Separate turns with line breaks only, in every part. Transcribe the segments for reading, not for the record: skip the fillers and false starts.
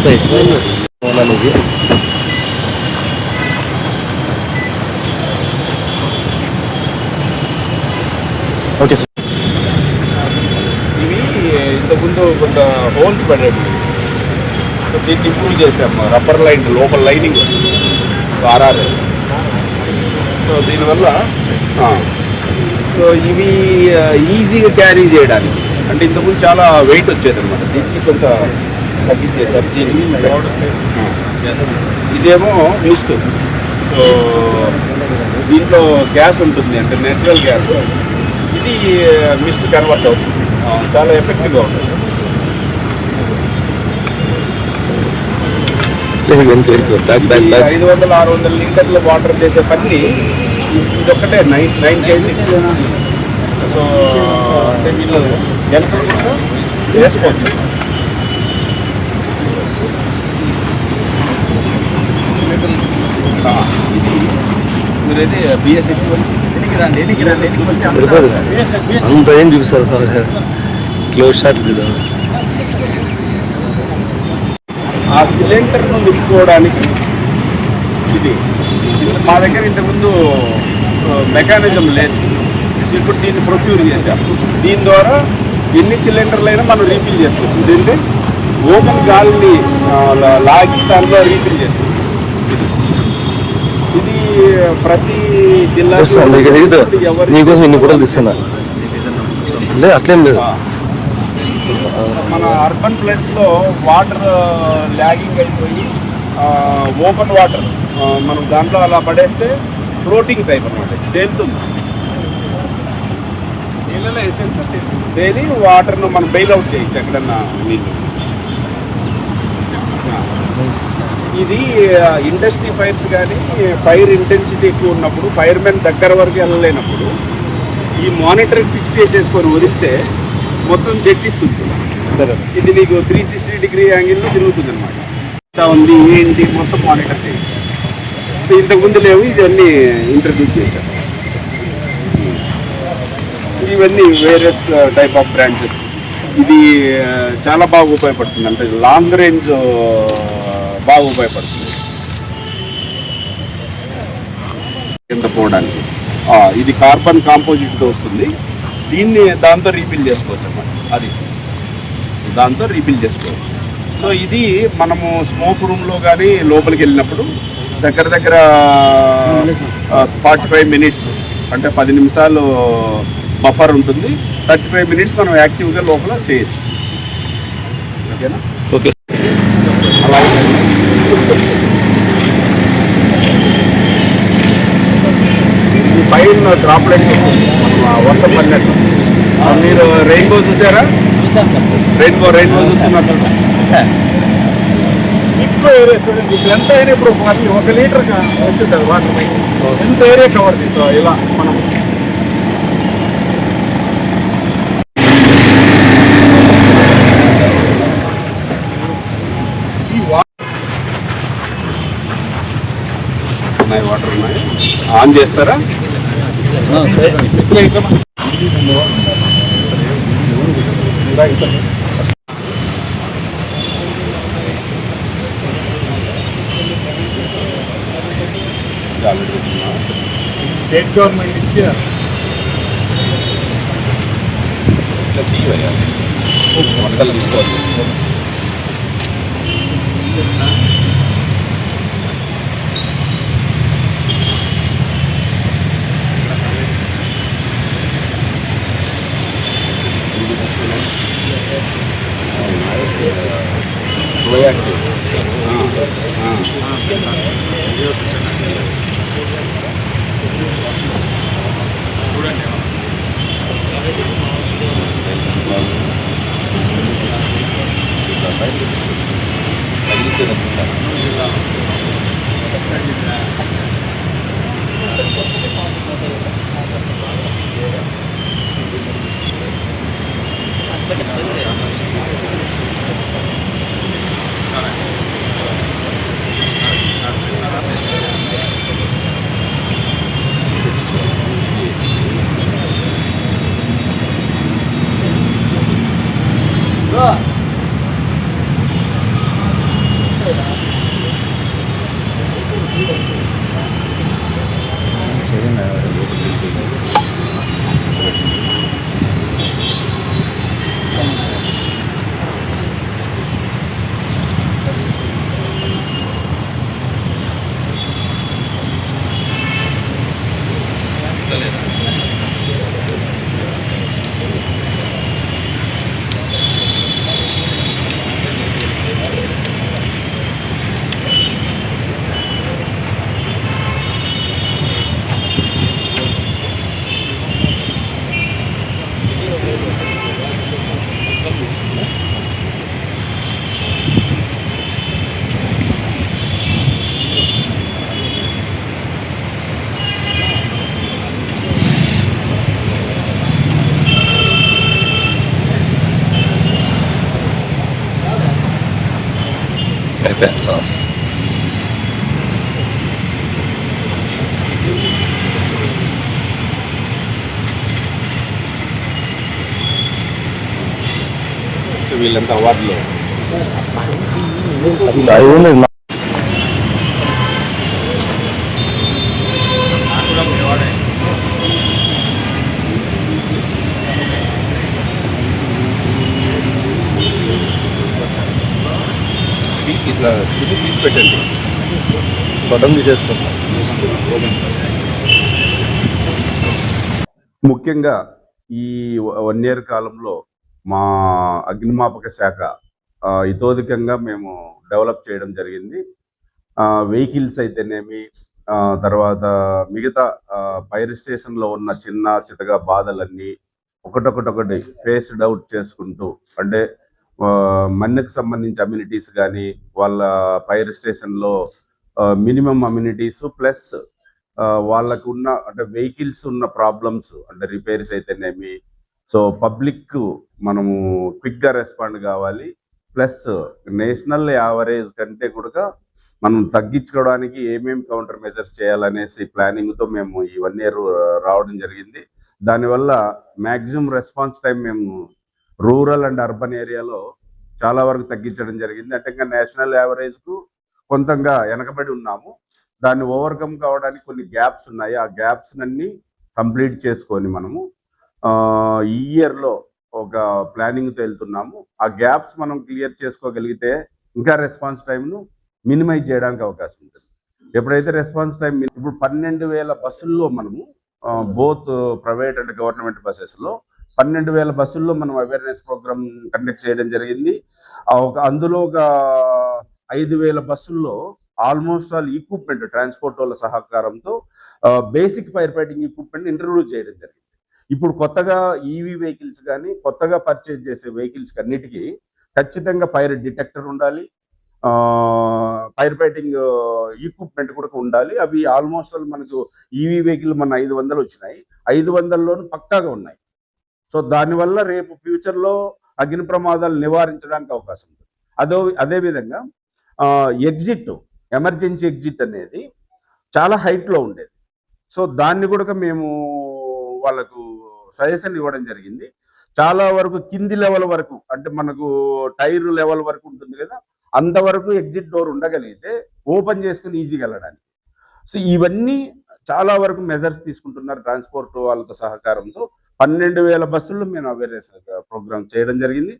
Side అనేది okay sir.
ఇవి ఇంతకుముందు కొంత హోల్స్ పడేవి, దీన్ని ఇంప్రూవ్ చేసాము. రబ్బర్ లైన్ లోపల లైనింగ్ ఆర్ఆర్. సో దీనివల్ల సో ఇవి ఈజీగా క్యారీ చేయడానికి, అంటే ఇంతకుముందు చాలా వెయిట్ వచ్చేది అనమాట. దీనికి కొంత తగ్గించేసారు. ఇదేమో మిస్ట్. సో దీంట్లో గ్యాస్ ఉంటుంది, అంటే నేచురల్ గ్యాస్. ఇది మిస్ట్ కన్వర్ట్ అవుతుంది, చాలా ఎఫెక్టివ్గా ఉంటుంది. 500-600 లీటర్ల వాటర్ చేసే పని ఇదొక్కటే 9 kg. సో అంటే వీళ్ళు ఎంత వేసుకోవచ్చు. మీరైతే బిఎస్సి
అంత ఏం చూపిస్తారు సార్, క్లోజ్ షాట్.
ఆ సిలిండర్ను నింపుకోవడానికి ఇది మా దగ్గర ఇంతకుముందు మెకానిజం లేదు. ఇప్పుడు దీన్ని ప్రొక్యూర్ చేశాం. దీని ద్వారా ఎన్ని సిలిండర్లైనా మనం రీఫిల్ చేసుకోవచ్చు. దీన్ని ఓపెన్ గాలిని లాగి దాంట్లో రీఫిల్ చేసుకోవచ్చు. ఇది ప్రతి జిల్లా
నీకోసం ఇన్ని కూడా తీస్తున్నా లేదు, అట్లేం లేదు.
మన అర్బన్ ప్లేస్లో వాటర్ ల్యాగింగ్ అయిపోయి ఓపెన్ వాటర్ మనం దాంట్లో అలా పడేస్తే ఫ్లోటింగ్ టైప్ అనమాట, తేలుతుంది. నీళ్ళలో వేసేస్తే తేలి వాటర్ను మనం బెయిల్అవుట్ చేయొచ్చు ఎక్కడన్నా నీళ్ళు. ఇది ఇండస్ట్రీ ఫైర్స్ కానీ ఫైర్ ఇంటెన్సిటీ ఎక్కువ ఉన్నప్పుడు, ఫైర్మెన్ దగ్గర వరకు వెళ్ళలేనప్పుడు ఈ మానిటరింగ్ ఫిక్స్ చేసేసుకొని వదిలితే మొత్తం జెట్టిస్తుంది. ఇది నీకు 360 డిగ్రీ యాంగిల్లో తిరుగుతుంది అనమాట. ఉంది ఏంటి మొత్తం మానిటర్ చేయొచ్చు. సో ఇంతకుముందు లేవు, ఇవన్నీ ఇంట్రడ్యూస్ చేశారు. ఇవన్నీ వేరియస్ టైప్ ఆఫ్ బ్రాంచెస్. ఇది చాలా బాగా ఉపయోగపడుతుంది, అంటే లాంగ్ రేంజ్ బాగా ఉపయోగపడుతుంది కింద పోవడానికి. ఇది కార్బన్ కాంపోజిట్తో వస్తుంది. దీన్ని దాంతో రీఫిల్ చేసుకోవచ్చు అన్నమాట. అది దాంతో రీఫిల్ చేసుకోవచ్చు. సో ఇది మనము స్మోక్ రూమ్లో కానీ లోపలికి వెళ్ళినప్పుడు దగ్గర 45 మినిట్స్, అంటే 10 నిమిషాలు బఫర్ ఉంటుంది. 35 మినిట్స్ మనం యాక్టివ్గా లోపల చేయొచ్చు. ఓకేనా?
ఓకే.
అలా ఈ పైన డ్రాప్లెట్స్ వస్తుంది, వర్షం పడినట్టు. మీరు రెయిన్బో చూసారా? రెయిన్బో చూస్తున్నారు. ఎక్కువ ఏరియా చూడండి, ఇప్పుడు ఎంత అయినా ఇప్పుడు 1 లీటర్ వచ్చింటుంది వాటర్ పైకి. ఎంత ఏరియా కవర్ చేస్తాం ఇలా మనం. వాటర్ ఉన్నాయి, ఆన్ చేస్తారా? స్టేట్ గవర్నమెంట్ ఇచ్చి వంటలు తీసుకోవాలి.
ఓకే.
వీళ్ళంతా అవార్డులో
అది ఉంది.
ఇట్లా ఇది తీసి పెట్టండి.
బటన్ తీసేసుకుంటాం.
ముఖ్యంగా ఈ 1 year కాలంలో మా అగ్నిమాపక శాఖ ఇతోధికంగా మేము డెవలప్ చేయడం జరిగింది. వెహికల్స్ అయితేనేమి, తర్వాత మిగతా ఫైర్ స్టేషన్లో ఉన్న చిన్న చితగా బాధలన్నీ ఒకటొకటి ఫేస్డ్ అవుట్ చేసుకుంటూ, అంటే మన్నుకు సంబంధించి అమ్యూనిటీస్ కానీ, వాళ్ళ ఫైర్ స్టేషన్లో మినిమం అమ్యూనిటీస్ ప్లస్ వాళ్ళకు ఉన్న అంటే వెహికల్స్ ఉన్న ప్రాబ్లమ్స్ అంటే రిపేర్స్ అయితేనేమి, సో పబ్లిక్ మనము క్విక్గా రెస్పాండ్ కావాలి. ప్లస్ నేషనల్ యావరేజ్ కంటే కూడా మనం తగ్గించుకోవడానికి ఏమేమి కౌంటర్ మెజర్స్ చేయాలనేసి ప్లానింగ్తో మేము ఈ 1 year రావడం జరిగింది. దానివల్ల మ్యాక్సిమం రెస్పాన్స్ టైం మేము రూరల్ అండ్ అర్బన్ ఏరియాలో చాలా వరకు తగ్గించడం జరిగింది. అంటే ఇంకా నేషనల్ యావరేజ్కు కొంతంగా వెనకబడి ఉన్నాము. దాన్ని ఓవర్కమ్ కావడానికి కొన్ని గ్యాప్స్ ఉన్నాయి. ఆ గ్యాప్స్ అన్ని కంప్లీట్ చేసుకొని మనము ఈ ఇయర్లో ఒక ప్లానింగ్తో వెళ్తున్నాము. ఆ గ్యాప్స్ మనం క్లియర్ చేసుకోగలిగితే ఇంకా రెస్పాన్స్ టైంను మినిమైజ్ చేయడానికి అవకాశం ఉంటుంది. ఎప్పుడైతే రెస్పాన్స్ టైం ఇప్పుడు 12,000 బస్సుల్లో మనము బోత్ ప్రైవేట్ అండ్ గవర్నమెంట్ బస్సెస్లో 12,000 బస్సుల్లో మనం అవేర్నెస్ ప్రోగ్రామ్ కండక్ట్ చేయడం జరిగింది. అందులో ఒక 5,000 బస్సుల్లో ఆల్మోస్ట్ ఆల్ ఈక్విప్మెంట్ ట్రాన్స్పోర్ట్ వాళ్ళ సహకారంతో basic fire fighting equipment introduce చేయడం జరిగింది. ఇప్పుడు కొత్తగా ఈవీ వెహికల్స్ కానీ కొత్తగా పర్చేజ్ చేసే వెహికల్స్ అన్నిటికీ ఖచ్చితంగా ఫైర్ డిటెక్టర్ ఉండాలి, ఫైర్ ఫైటింగ్ ఈక్విప్మెంట్ కూడా ఉండాలి. అవి ఆల్మోస్ట్ ఆల్ మనకు ఈవీ వెహికల్ మన 500 వచ్చినాయి, 500లోనూ పక్కాగా ఉన్నాయి. సో దానివల్ల రేపు ఫ్యూచర్లో అగ్ని ప్రమాదాలు నివారించడానికి అవకాశం ఉంది. అదేవిధంగా ఎగ్జిట్, ఎమర్జెన్సీ ఎగ్జిట్ అనేది చాలా హైట్లో ఉండేది. సో దాన్ని కూడా మేము వాళ్ళకు సజెషన్ ఇవ్వడం జరిగింది. చాలా వరకు కింది లెవెల్ వరకు, అంటే మనకు టైర్ లెవెల్ వరకు ఉంటుంది కదా, అంతవరకు ఎగ్జిట్ డోర్ ఉండగలిగితే ఓపెన్ చేసుకుని ఈజీగా వెళ్ళడానికి. సో ఇవన్నీ చాలా వరకు మెజర్స్ తీసుకుంటున్నారు ట్రాన్స్పోర్ట్ వాళ్ళతో సహకారంతో. 12,000 బస్సుల్లో మేము అవేర్నెస్ ప్రోగ్రామ్ చేయడం జరిగింది.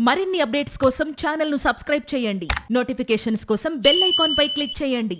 మరిన్ని అప్డేట్స్ కోసం ఛానల్ ను సబ్స్క్రైబ్ చేయండి. నోటిఫికేషన్స్ కోసం బెల్ ఐకాన్ పై క్లిక్ చేయండి.